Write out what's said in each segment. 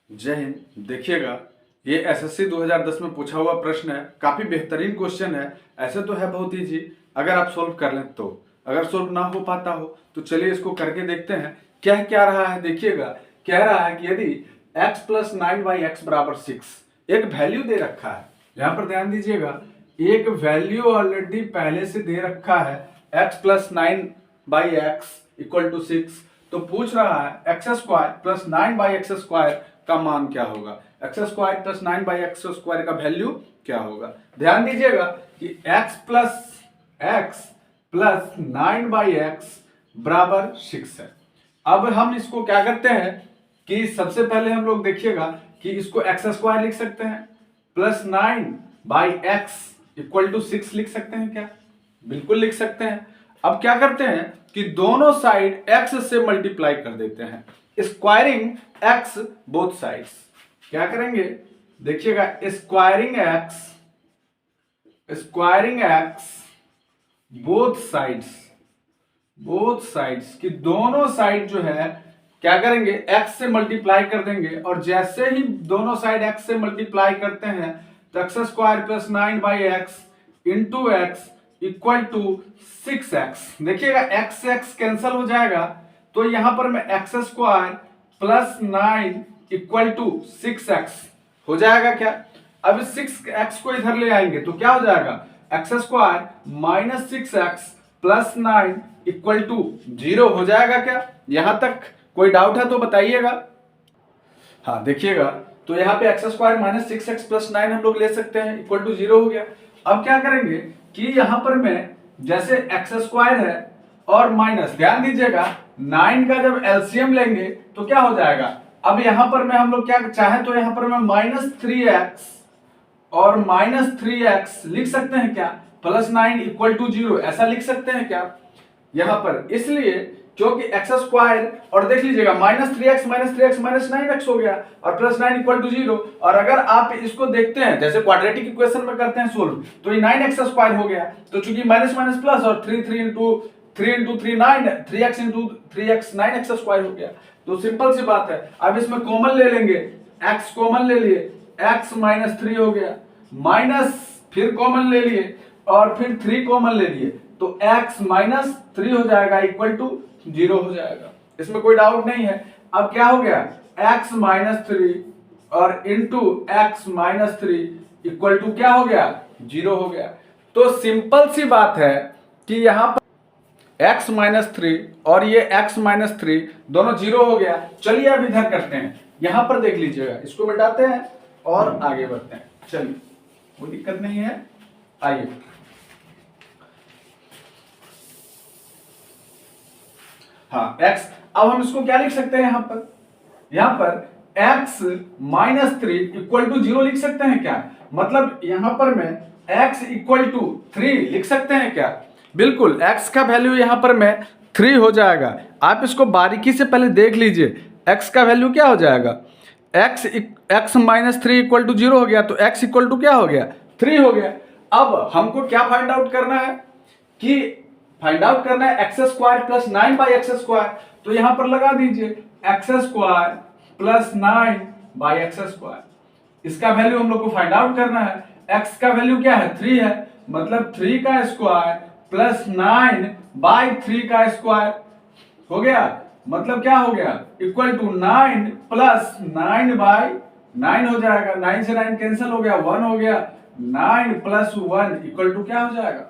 जय हिंद। देखिएगा, ये एसएससी 2010 में पूछा हुआ प्रश्न है। काफी बेहतरीन क्वेश्चन है। ऐसे तो है बहुत ईजी, अगर आप सोल्व कर लें तो। अगर सोल्व ना हो पाता हो तो चलिए इसको करके देखते हैं। क्या रहा है, देखिएगा। कह रहा है कि यदि x प्लस 9/x बराबर 6, एक वैल्यू दे रखा है। यहां पर ध्यान दीजिएगा, एक वैल्यू ऑलरेडी पहले से दे रखा है, x plus 9/x equal to 6। तो पूछ रहा है एक्स स्क्वायर प्लस 9/x² का मान क्या होगा। एक्स स्क्वायर प्लस 9/x² का वैल्यू क्या होगा। ध्यान दीजिएगा कि x प्लस 9/x बराबर 6 है। अब हम इसको क्या करते हैं कि सबसे पहले हम लोग देखिएगा कि इसको x² लिख सकते हैं, प्लस 9/x इक्वल टू 6 लिख सकते हैं क्या? बिल्कुल लिख सकते हैं। अब क्या करते हैं कि दोनों साइड x से मल्टीप्लाई कर देते हैं, स्क्वायरिंग x बोथ साइड्स। क्या करेंगे, देखिएगा, स्क्वायरिंग x बोथ साइड्स की दोनों साइड जो है क्या करेंगे, x से मल्टीप्लाई कर देंगे। और जैसे ही दोनों साइड x से मल्टीप्लाई करते हैं तो x² plus 9/x into x equal to 6x। देखिएगा x से x कैंसल हो जाएगा, तो यहां पर मैं x² plus 9 equal to 6x हो जाएगा क्या? अब 6x को इधर ले आएंगे तो क्या हो जाएगा, x² minus 6x plus 9 equal to 0 हो जाएगा क्या? यहां तक कोई डाउट है तो बताइएगा। हाँ देखिएगा, तो यहाँ पे x² माइनस 6x प्लस 9 हम लोग ले सकते हैं, इक्वल टू 0 हो गया। अब क्या करेंगे कि यहां पर मैं जैसे x² है और माइनस, ध्यान दीजिएगा 9 का जब एलसीएम लेंगे तो क्या हो जाएगा। अब यहां पर मैं हम लोग क्या चाहे तो यहां पर मैं -3x और -3x लिख सकते हैं क्या, प्लस 9 इक्वल टू 0 ऐसा लिख सकते हैं क्या यहां पर? इसलिए क्योंकि x² और देख लीजिएगा -3x माइनस 9x हो गया और प्लस 9 इक्वल टू 0। और अगर आप इसको देखते हैं जैसे क्वाड्रेटिक इक्वेशन में करते हैं सोल्व, तो ये 9x² हो गया। तो चूंकि माइनस माइनस प्लस और 3 into 3 9, 3x into 3x 9x² हो गया। तो सिंपल सी बात है। अब इसमें कॉमन ले लेंगे, x कॉमन ले लिए, x -3 हो गया, माइनस फिर कॉमन ले लिए और फिर 3 कॉमन ले लिए, तो x -3 हो जाएगा इक्वल टू 0 हो जाएगा। इसमें कोई डाउट नहीं है। अब क्या हो गया, x -3 और इंटू x -3 इक्वल टू क्या हो गया, 0 हो गया। तो सिंपल सी बात है कि यहां पर x -3 और ये x -3 दोनों 0 हो गया। चलिए अब इधर करते हैं, यहां पर देख लीजिएगा, इसको मिटाते हैं और आगे बढ़ते हैं। चलिए, कोई दिक्कत नहीं है, आइए। हाँ x, अब हम इसको क्या लिख सकते हैं यहां पर x -3 इक्वल टू 0 लिख सकते हैं क्या? मतलब यहां पर मैं x इक्वल टू 3 लिख सकते हैं क्या? बिल्कुल, x का वैल्यू यहां पर मैं 3 हो जाएगा। आप इसको बारीकी से पहले देख लीजिए, x का वैल्यू क्या हो जाएगा, x -3 इक्वल टू 0 हो गया, तो x इक्वल टू क्या हो गया, 3 हो गया। अब हमको क्या फाइंड आउट करना है कि फाइंड आउट करना है x² प्लस 9/x²। तो यहां पर लगा दीजिए x² प्लस 9/x²। इसका वैल्यू हम लोग को फाइंड आउट करना है। x का वैल्यू क्या है, 3 है, मतलब 3 का स्क्वायर प्लस 9/3 का स्क्वायर हो गया। मतलब क्या हो गया, इक्वल टू 9 प्लस 9/9 हो जाएगा। 9 से 9 कैंसिल हो गया, 1 हो गया। 9 प्लस 1 इक्वल टू क्या हो जाएगा,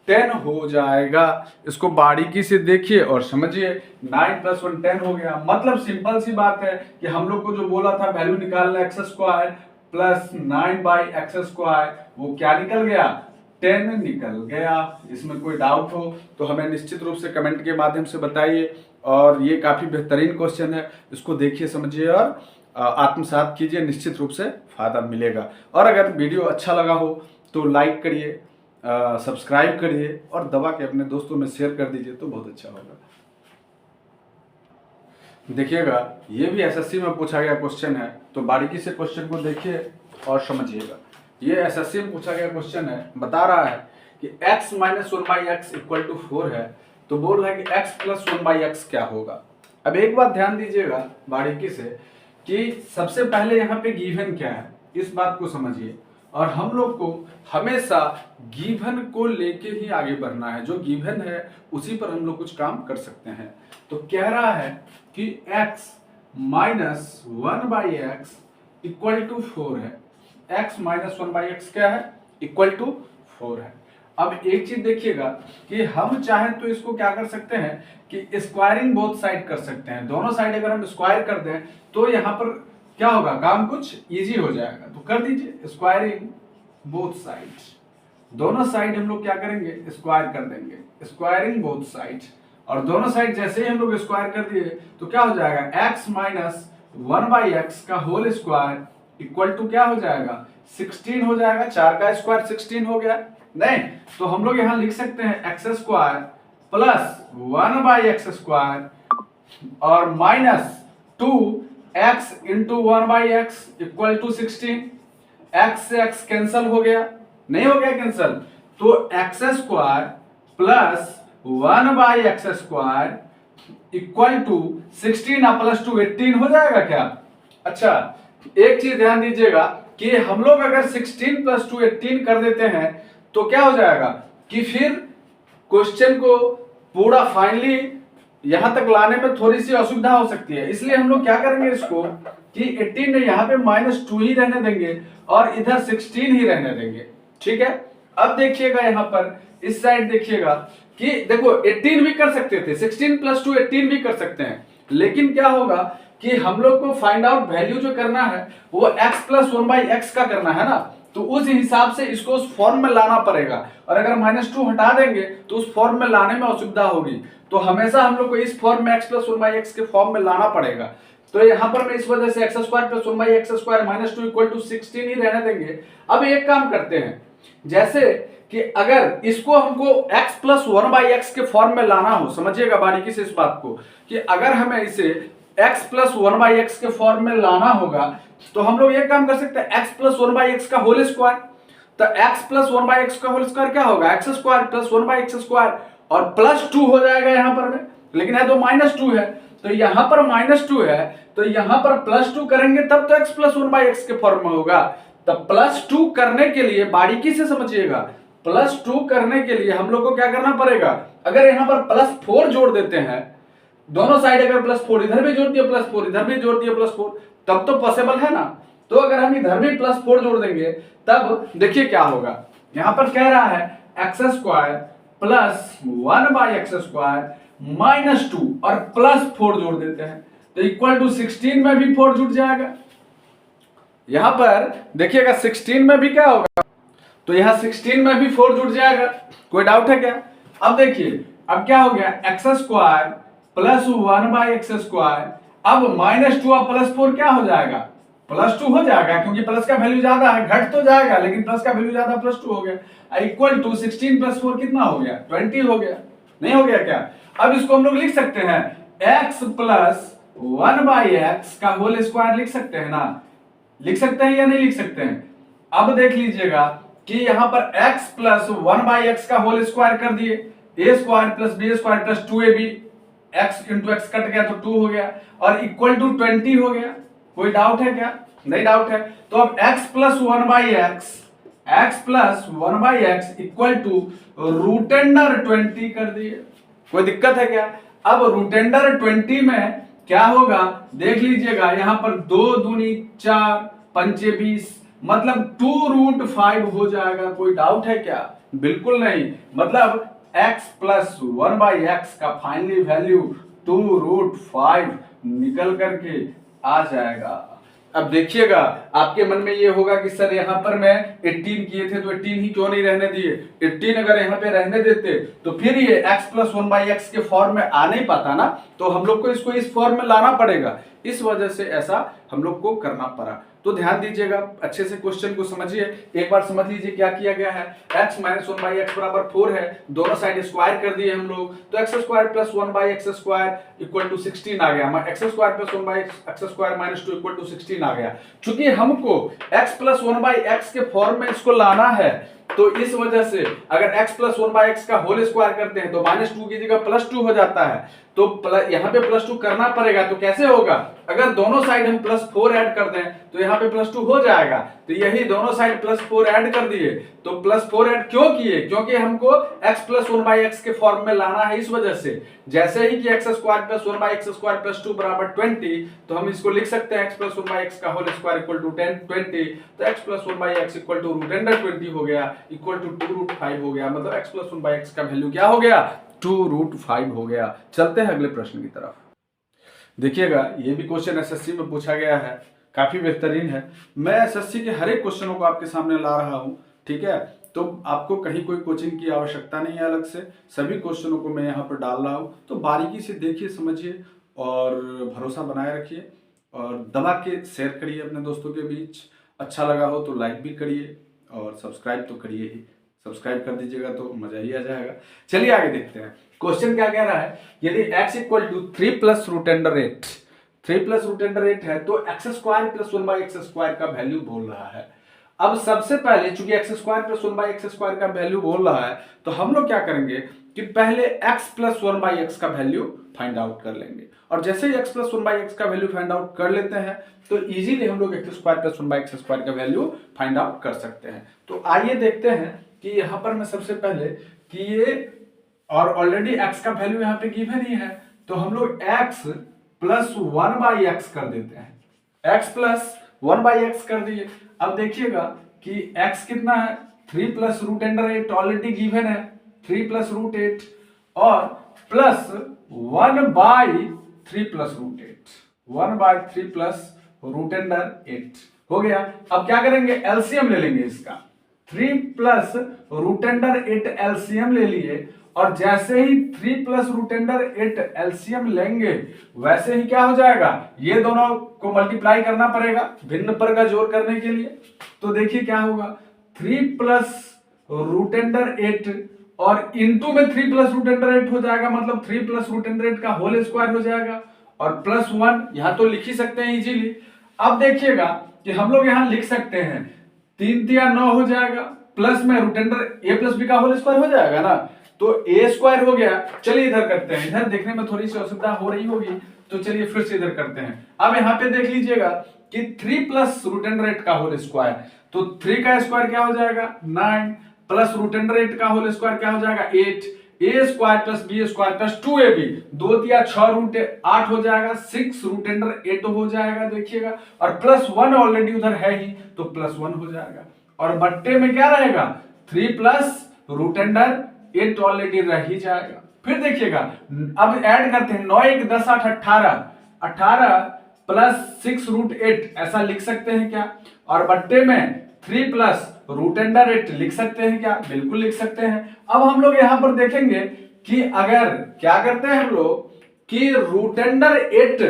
10 हो जाएगा। इसको बारीकी से देखिए और समझिए, 9 प्लस 1 10 हो गया। मतलब सिंपल सी बात है कि हम लोग को जो बोला था वैल्यू निकालना x² प्लस 9/x², वो क्या निकल गया, 10 निकल गया। इसमें कोई डाउट हो तो हमें निश्चित रूप से कमेंट के माध्यम से बताइए। और ये काफी बेहतरीन क्वेश्चन है, इसको देखिए, समझिए और आत्मसात कीजिए, निश्चित रूप से फायदा मिलेगा। और अगर वीडियो अच्छा लगा हो तो लाइक करिए, सब्सक्राइब करिए और दबा के अपने दोस्तों में शेयर कर दीजिए तो बहुत अच्छा होगा। देखिएगा, ये भी एसएससी में पूछा गया क्वेश्चन है, तो बारीकी से क्वेश्चन को देखिए और समझिएगा। ये एसएससी में पूछा गया क्वेश्चन है, बता रहा है कि x - 1/x इक्वल टू 4 है, तो बोल रहा है कि x प्लस 1/x क्या होगा। अब एक बात ध्यान दीजिएगा बारीकी से कि सबसे पहले यहाँ पे गिवन क्या है, इस बात को समझिए। और हम लोग को हमेशा गिवन को लेके ही आगे बढ़ना है, जो गिवन है उसी पर हम लोग कुछ काम कर सकते हैं। तो कह रहा है कि x minus 1/x equal to 4 है। x माइनस 1/x क्या है, इक्वल टू 4 है। अब एक चीज देखिएगा कि हम चाहें तो इसको क्या कर सकते हैं कि स्क्वायरिंग बोथ साइड कर सकते हैं। दोनों साइड अगर हम स्क्वायर कर दें तो यहाँ पर क्या होगा, काम कुछ इजी हो जाएगा। तो कर दीजिए स्क्वायरिंग बोथ साइड, दोनों साइड हम लोग क्या करेंगे, स्क्वायर कर देंगे, स्क्वायरिंग बोथ साइड। और दोनों साइड जैसे ही हम लोग स्क्वायर कर दिए तो क्या हो जाएगा, x माइनस 1/x का होल स्क्वायर इक्वल टू क्या हो जाएगा, 16 हो जाएगा। 4 का स्क्वायर 16 हो गया, नहीं तो हम लोग यहां लिख सकते हैं x square plus 1/x square और minus 2x into 1/x equal to 16। x से x कैंसल हो गया, नहीं हो गया कैंसल, तो x square plus 1/x square equal to 16 plus 2 18 हो जाएगा क्या। अच्छा एक चीज ध्यान दीजिएगा कि हम लोग अगर 16 प्लस 2 18 कर देते हैं तो क्या हो जाएगा कि फिर क्वेश्चन को पूरा फाइनली यहां तक लाने में थोड़ी सी असुविधा हो सकती है। इसलिए हम लोग क्या करेंगे इसको कि 18 ने यहाँ पे -2 ही रहने देंगे और इधर 16 ही रहने देंगे, ठीक है। अब देखिएगा यहाँ पर इस साइड देखिएगा कि देखो 18 भी कर सकते थे, 16 प्लस 2 18 भी कर सकते हैं, लेकिन क्या होगा कि हम लोग को फाइंड आउट वैल्यू जो करना है वो x प्लस 1/x का करना है ना, तो उस हिसाब से इसको उस फॉर्म में लाना पड़ेगा। और अगर -2 हटा देंगे तो उस फॉर्म में लाने में असुविधा होगी, तो हमेशा हम लोग को इस फॉर्म में x प्लस 1/x के फॉर्म में लाना पड़ेगा। तो यहाँ पर मैं इस वजह से x square plus 1/x square -2 equal to 16 ही रहने देंगे। अब एक काम करते हैं, जैसे कि अगर इसको हमको x प्लस 1/x के फॉर्म में लाना हो, समझिएगा बारीकी से इस बात को, कि अगर हमें इसे x प्लस 1/x के फॉर्म में लाना होगा तो हम लोग ये काम कर सकते हैं, x प्लस 1/x का होल स्क्वायर। तो x प्लस 1/x का होल स्क्वायर क्या होगा, x square plus 1/x square और प्लस 2 हो जाएगा यहाँ पर में, लेकिन है तो -2 है, तो यहाँ पर -2 है तो यहाँ पर +2 करेंगे तब तो x प्लस 1/x के फॉर्म में होगा। तब +2 करने के लिए बारीकी से समझिएगा, +2 करने के लिए हम लोग को क्या करना पड़ेगा, अगर यहाँ पर +4 जोड़ देते हैं, दोनों साइड अगर +4 इधर भी जोड़ दिया +4 इधर भी जोड़ दिया +4, तब तो पॉसिबल है ना। तो अगर हम इधर भी +4 जोड़ देंगे तब देखिए क्या होगा, यहां पर कह रहा है x square plus 1/x square -2 और +4 जोड़ देते हैं तो इक्वल टू 16 में भी 4 जुड़ जाएगा। यहां पर देखिएगा 16 में भी क्या होगा, तो यहां 16 में भी 4 जुड़ जाएगा, कोई डाउट है क्या। अब देखिए अब क्या हो गया, x square plus 1/x square, अब -2 और +4 क्या हो जाएगा, +2 हो जाएगा, क्योंकि प्लस का वैल्यू ज्यादा है, घट तो जाएगा लेकिन प्लस का वैल्यू ज्यादा, +2 हो गया इक्वल टू 16 + 4 कितना हो गया, 20 हो गया, नहीं हो गया क्या। अब इसको हम लोग लिख सकते हैं x प्लस 1/x का होल स्क्वायर लिख सकते हैं ना, लिख सकते हैं या नहीं लिख सकते हैं। अब देख लीजिएगा कि यहां पर x प्लस 1/x का होल स्क्वायर कर दिए, a square plus b square plus 2ab, x into x cut गया तो 2 हो गया और इक्वल टू 20 हो गया। कोई डाउट है क्या, नहीं डाउट है। तो अब x plus 1/x equal to √20 कर दिए, कोई दिक्कत है क्या। अब √20 में क्या होगा देख लीजिएगा, यहां पर 2 दूनी 4 पंचे 20, मतलब 2√5 हो जाएगा। कोई डाउट है क्या, बिल्कुल नहीं। मतलब x प्लस 1/x का फाइनली वैल्यू 2√5 निकल करके आ जाएगा। अब देखिएगा आपके मन में ये होगा कि सर यहाँ पर मैं 18 किए थे तो 18 ही क्यों नहीं रहने दिए, 18 अगर यहाँ पे रहने देते तो फिर ये x प्लस 1/x के फॉर्म में आ नहीं पाता ना, तो हम लोग को इसको इस फॉर्म में लाना पड़ेगा, इस वजह से ऐसा हम लोग को करना पड़ा। तो ध्यान दीजिएगा, अच्छे से क्वेश्चन को समझिए, एक बार समझ लीजिए क्या किया गया है। x माइनस 1/x बराबर 4 है, दोनों साइड स्क्वायर कर दिए हम लोग, तो x square plus 1/x square equal to 16 आ गया। x square plus 1/x square minus 2 equal to 16 आ गया। चूंकि हमको x प्लस 1/x के फॉर्म में इसको लाना है तो इस वजह से अगर x प्लस 1/x का होल स्क्वायर करते हैं तो -2 की जगह +2 हो जाता है, तो यहाँ पे +2 करना पड़ेगा। तो कैसे होगा, अगर दोनों साइड हम +4 ऐड कर दें तो यहाँ पे +2 हो जाएगा। तो यही दोनों साइड +4 ऐड कर दिए, तो +4 ऐड क्यों किए, क्योंकि हमको x प्लस 1/x के फॉर्म में लाना है। इस वजह से जैसे ही कि x square plus 1/x² plus 2 बराबर 20, तो हम इसको लिख सकते हैं x प्लस 1/x का होल स्क्वायर इक्वल टू 20। तो x plus 1/x equal to √20 हो गया, इक्वल टू 2√5 हो गया। मतलब x प्लस 1/x का वैल्यू क्या हो गया, 2√5 हो गया। चलते हैं अगले प्रश्न की तरफ। देखिएगा, ये भी क्वेश्चन एसएससी में पूछा गया है, काफी बेहतरीन है। मैं एसएससी के हर एक क्वेश्चनों को आपके सामने ला रहा हूं, ठीक है। तो आपको कहीं कोई कोचिंग की आवश्यकता नहीं है अलग से, सभी क्वेश्चनों को मैं यहाँ पर डाल रहा हूँ। तो बारीकी से देखिए, समझिए और भरोसा बनाए रखिए और दबा के शेयर करिए अपने दोस्तों के बीच। अच्छा लगा हो तो लाइक भी करिए और सब्सक्राइब तो करिए ही, सब्सक्राइब कर दीजिएगा तो मजा ही आ जाएगा। चलिए आगे देखते हैं, क्वेश्चन क्या कह रहा है। यदि x equal to 3 plus √8 3 plus √8 है तो x² प्लस 1/x² का वैल्यू बोल रहा है। अब सबसे पहले चूंकि x² प्लस 1/x² का वैल्यू बोल रहा है, तो हम लोग क्या करेंगे कि पहले x प्लस 1/x का वैल्यू फाइंड आउट कर लेंगे। और जैसे ही x प्लस 1/x का वैल्यू फाइंड आउट कर लेते हैं तो इजीली हम लोग x² प्लस 1/x² का वैल्यू फाइंड आउट कर सकते हैं। तो आइए देखते हैं कि यहाँ पर मैं सबसे पहले कि ये, और ऑलरेडी x का वैल्यू यहाँ पे गिवन ही है, तो हम लोग x प्लस 1/x कर देते हैं। x प्लस 1/x कर दिए। अब देखिएगा कि x कितना है, 3 प्लस √8 ऑलरेडी गिवन है, 3 प्लस √8 और प्लस 1/3 प्लस √8, 1/3 प्लस √8 हो गया। अब क्या करेंगे, एलसीएम ले लेंगे इसका। 3 प्लस √8 एलसीएम ले लिए, और जैसे ही 3 प्लस √8 एलसीएम लेंगे वैसे ही क्या हो जाएगा, ये दोनों को मल्टीप्लाई करना पड़ेगा भिन्न पर का जोड़ करने के लिए। तो देखिए क्या होगा, 3 प्लस √8 और इंटू में 3 प्लस √8 हो जाएगा, मतलब 3 प्लस √8 का होल स्क्वायर हो जाएगा, और प्लस 1 यहां तो लिख ही सकते हैं इजीली। अब देखिएगा कि हम लोग यहां लिख सकते हैं 3 × 9 हो जाएगा, प्लस में √8 a प्लस b का होल स्क्वायर हो जाएगा ना, तो a² हो गया। चलिए इधर करते हैं, इधर देखने में थोड़ी सी असुविधा हो रही होगी, तो चलिए फिर से इधर करते हैं। अब यहाँ पे देख लीजिएगा कि 3 प्लस √8 का होल स्क्वायर, तो 3 का स्क्वायर क्या हो जाएगा 9, प्लस √8 का होल स्क्वायर क्या हो जाएगा 8, a² plus b² plus 2ab, 2 × 6 √8 हो जाएगा, 6 √8 हो जाएगा देखिएगा, और प्लस 1 ऑलरेडी उधर है ही तो प्लस 1 हो जाएगा, और बट्टे में क्या रहेगा 3 प्लस √8 ऑलरेडी रह ही जाएगा। फिर देखिएगा अब ऐड करते हैं, 9 × 10 = 18, 18 प्लस 6 √8 ऐसा लिख सकते हैं क्या, और बट्टे में 3 प्लस √8 लिख सकते हैं क्या, बिल्कुल लिख सकते हैं। अब हम लोग यहां पर देखेंगे कि अगर क्या करते हैं हम लोग कि √8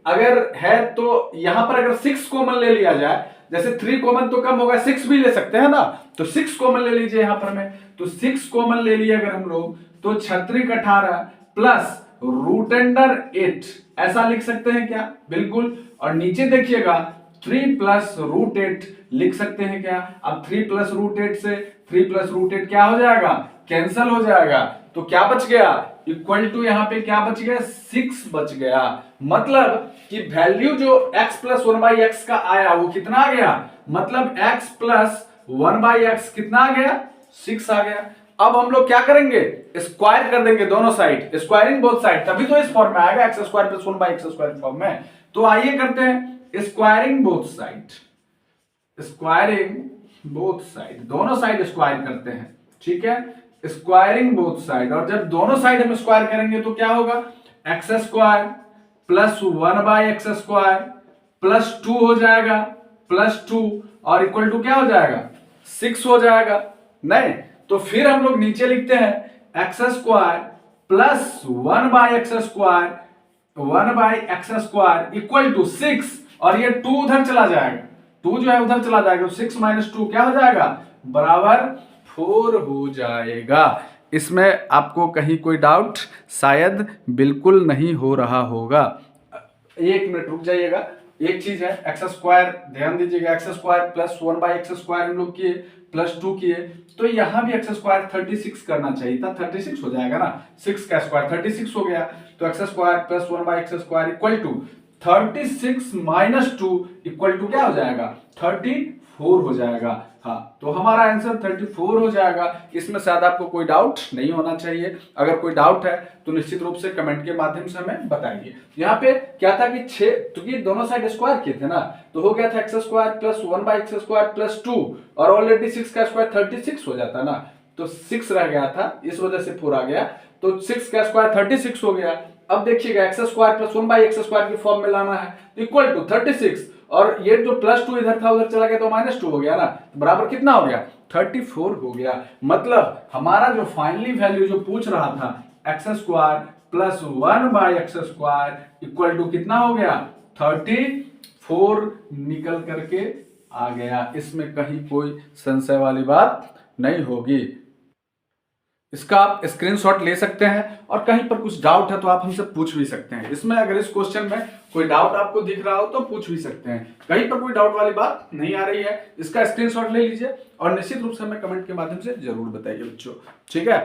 अगर है तो यहां पर अगर 6 कॉमन ले लिया जाए, जैसे 3 कॉमन तो कम होगा, 6 भी ले सकते हैं ना, तो 6 कॉमन ले लीजिए यहां पर में, तो 6 कॉमन ले लिए अगर हम लोग तो 36 18 प्लस √8 ऐसा लिख सकते हैं क्या, बिल्कुल। और नीचे देखिएगा 3 प्लस √8 लिख सकते हैं क्या। अब 3 प्लस √8 से 3 प्लस √8 क्या हो जाएगा, कैंसल हो जाएगा, तो क्या बच गया, इक्वल टू यहाँ पे क्या बच गया 6 बच गया। मतलब कि वैल्यू जो x प्लस 1/x का आया वो कितना आ गया, मतलब x प्लस 1/x कितना आ गया 6 आ गया। अब हम लोग क्या करेंगे, स्क्वायर कर देंगे दोनों साइड, स्क्वायरिंग बोथ साइड, तभी तो इस फॉर्म में आएगा x² प्लस 1/x² फॉर्म में। तो आइए करते हैं squaring both side, squaring both side, दोनों साइड स्क्वायर करते हैं, ठीक है, स्क्वायरिंग बोथ साइड। और जब दोनों साइड हम स्क्वायर करेंगे तो क्या होगा, x² प्लस 1/x² प्लस 2 हो जाएगा, प्लस 2 और इक्वल टू क्या हो जाएगा 6 हो जाएगा। नहीं तो फिर हम लोग नीचे लिखते हैं x² plus 1/x² equal to 6, और ये 2 उधर चला जाएगा, 2 जो है उधर चला जाएगा, 6 - 2 क्या हो जाएगा बराबर 4 हो जाएगा। इसमें आपको कहीं कोई डाउट शायद बिल्कुल नहीं हो रहा होगा। 1 मिनट रुक जाइएगा एक चीज है एक्स स्क्वायर, ध्यान दीजिएगा एक्स स्क्वायर प्लस 1/x² हम लोग किए, प्लस 2 किए, तो यहाँ भी एक्स स्क्वायर 36 करना चाहिए था, 36 हो जाएगा ना, 6 का स्क्वायर 36 हो गया, तो x square plus 1/x² equal to 36 minus 2 equal to क्या हो जाएगा, 34 हो जाएगा। हाँ, तो हमारा आंसर 34 हो जाएगा। इसमें शायद आपको कोई डाउट नहीं होना चाहिए, अगर कोई डाउट है तो निश्चित रूप से कमेंट के माध्यम से हमें बताइए। यहाँ पे क्या था कि 6, क्योंकि दोनों साइड स्क्वायर किए थे ना, तो हो गया था x square plus 1/x² plus 2, और ऑलरेडी 6 का स्क्वायर 36 हो जाता ना, तो 6 रह गया था, इस वजह से 4 आ गया, तो 6 का स्क्वायर 36 हो गया। अब देखिएगा एक्स स्क्वायर प्लस 1/x² की फॉर्म में लाना है, इक्वल टू 36, और ये जो प्लस 2 इधर था उधर चला गया तो -2 हो गया ना, तो बराबर कितना हो गया, 34 हो गया। मतलब हमारा जो फाइनली वैल्यू जो पूछ रहा था x² plus 1/x² equal to कितना हो गया, 34 निकल करके आ गया। इसमें कहीं कोई संशय वाली बात नहीं होगी। इसका आप स्क्रीनशॉट ले सकते हैं, और कहीं पर कुछ डाउट है तो आप हमसे पूछ भी सकते हैं। इसमें अगर इस क्वेश्चन में कोई डाउट आपको दिख रहा हो तो पूछ भी सकते हैं, कहीं पर कोई डाउट वाली बात नहीं आ रही है, इसका स्क्रीनशॉट ले लीजिए और निश्चित रूप से हमें कमेंट के माध्यम से जरूर बताइए बच्चों। ठीक है,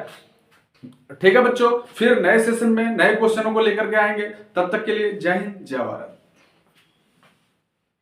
ठीक है बच्चों, फिर नए सेशन में नए क्वेश्चनों को लेकर के आएंगे। तब तक के लिए जय हिंद, जय भारत।